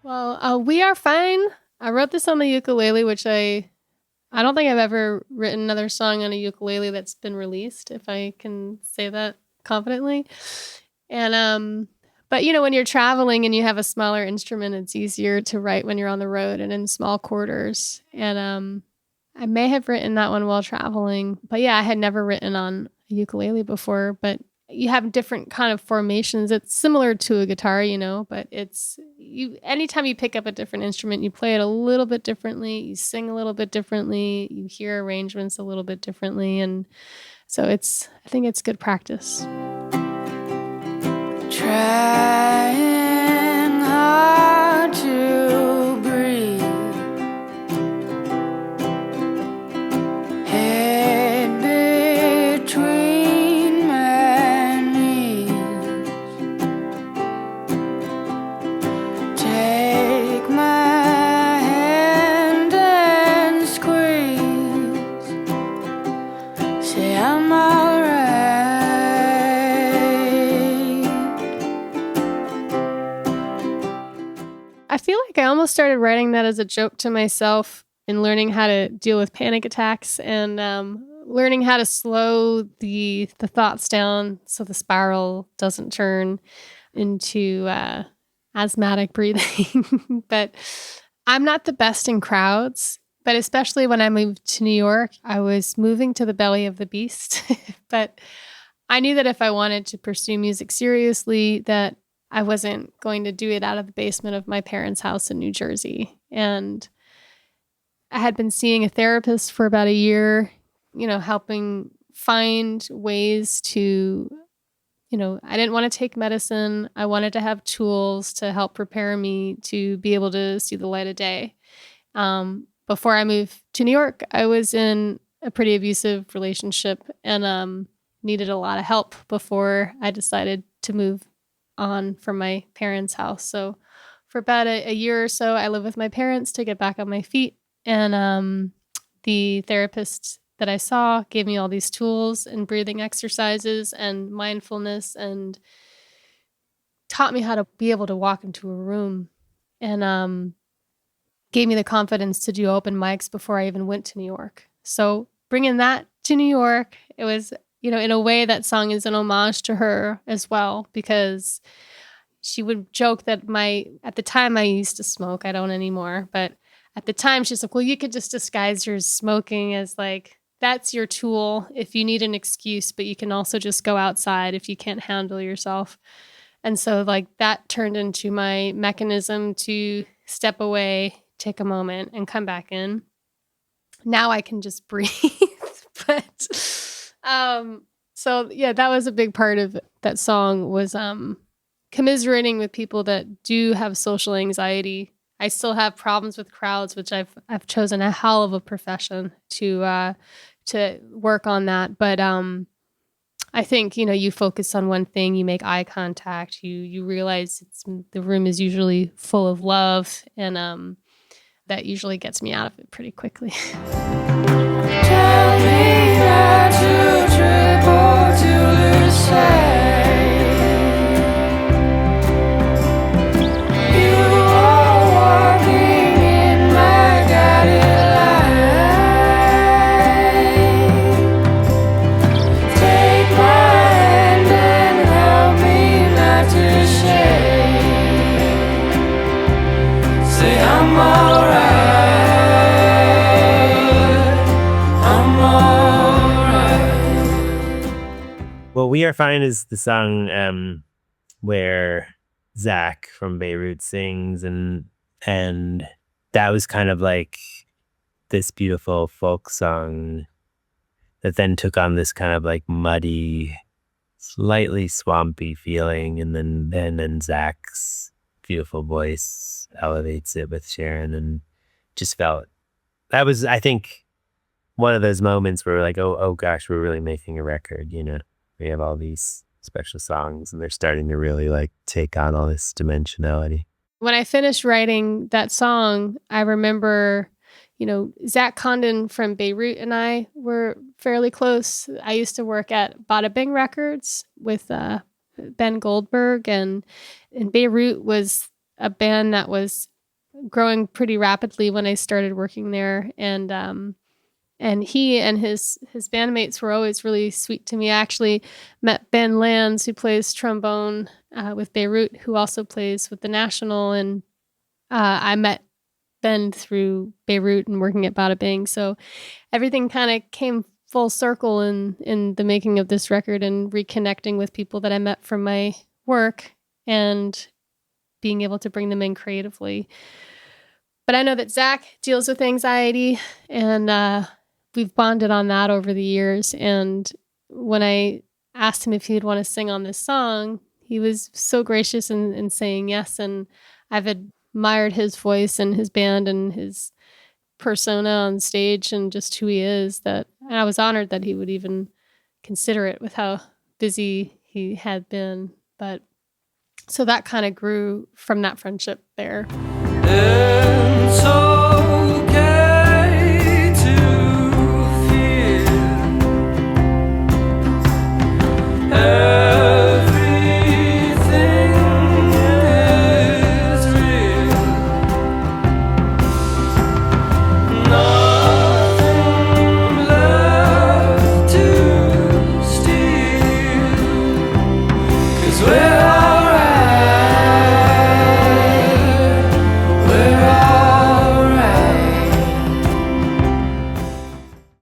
Well, We Are Fine. I wrote this on the ukulele, which I don't think I've ever written another song on a ukulele that's been released, if I can say that confidently. And but when you're traveling and you have a smaller instrument, it's easier to write when you're on the road and in small quarters. And I may have written that one while traveling, but yeah, I had never written on a ukulele before, but you have different kind of formations. It's similar to a guitar, but anytime you pick up a different instrument, you play it a little bit differently, you sing a little bit differently, you hear arrangements a little bit differently. And so I think it's good practice. Trying hard to breathe, head between my knees, take my hand and squeeze, say I'm alright. I feel like I almost started writing that as a joke to myself in learning how to deal with panic attacks and learning how to slow the thoughts down so the spiral doesn't turn into asthmatic breathing. But I'm not the best in crowds, but especially when I moved to New York, I was moving to the belly of the beast. But I knew that if I wanted to pursue music seriously, that I wasn't going to do it out of the basement of my parents' house in New Jersey. And I had been seeing a therapist for about a year, helping find ways to, I didn't want to take medicine. I wanted to have tools to help prepare me to be able to see the light of day. Before I moved to New York, I was in a pretty abusive relationship and needed a lot of help before I decided to move on from my parents' house. So for about a year or so, I lived with my parents to get back on my feet. And the therapist that I saw gave me all these tools and breathing exercises and mindfulness and taught me how to be able to walk into a room and gave me the confidence to do open mics before I even went to New York. So bringing that to New York, it was in a way, that song is an homage to her as well, because she would joke that at the time I used to smoke. I don't anymore. But at the time she's like, well, you could just disguise your smoking as like, that's your tool if you need an excuse, but you can also just go outside if you can't handle yourself. And so like that turned into my mechanism to step away, take a moment and come back in. Now I can just breathe. But so yeah, that was a big part of that song was commiserating with people that do have social anxiety. I still have problems with crowds, which I've chosen a hell of a profession to work on that. But I think you focus on one thing, you make eye contact, you realize the room is usually full of love, and that usually gets me out of it pretty quickly. Tell me not to trip or to lose sight. You are walking in my guided light. Take my hand and help me not to shake. Say I'm alright. Well, We Are Fine is the song where Zach from Beirut sings, and that was kind of like this beautiful folk song that then took on this kind of like muddy, slightly swampy feeling, and then Zach's beautiful voice elevates it with Sharon, and just felt that was, I think, one of those moments where we're like, oh gosh, we're really making a record, We have all these special songs and they're starting to really like take on all this dimensionality. When I finished writing that song, I remember, Zach Condon from Beirut and I were fairly close. I used to work at Bada Bing Records with Ben Goldberg, and Beirut was a band that was growing pretty rapidly when I started working there, and he and his bandmates were always really sweet to me. I actually met Ben Lands, who plays trombone with Beirut, who also plays with the National, and I met Ben through Beirut and working at Bada Bing. So everything kind of came full circle in the making of this record, and reconnecting with people that I met from my work and being able to bring them in creatively. But I know that Zach deals with anxiety, and we've bonded on that over the years. And when I asked him if he'd want to sing on this song, he was so gracious in saying yes. And I've admired his voice and his band and his persona on stage and just who he is, that I was honored that he would even consider it with how busy he had been. But so that kind of grew from that friendship there. Yeah.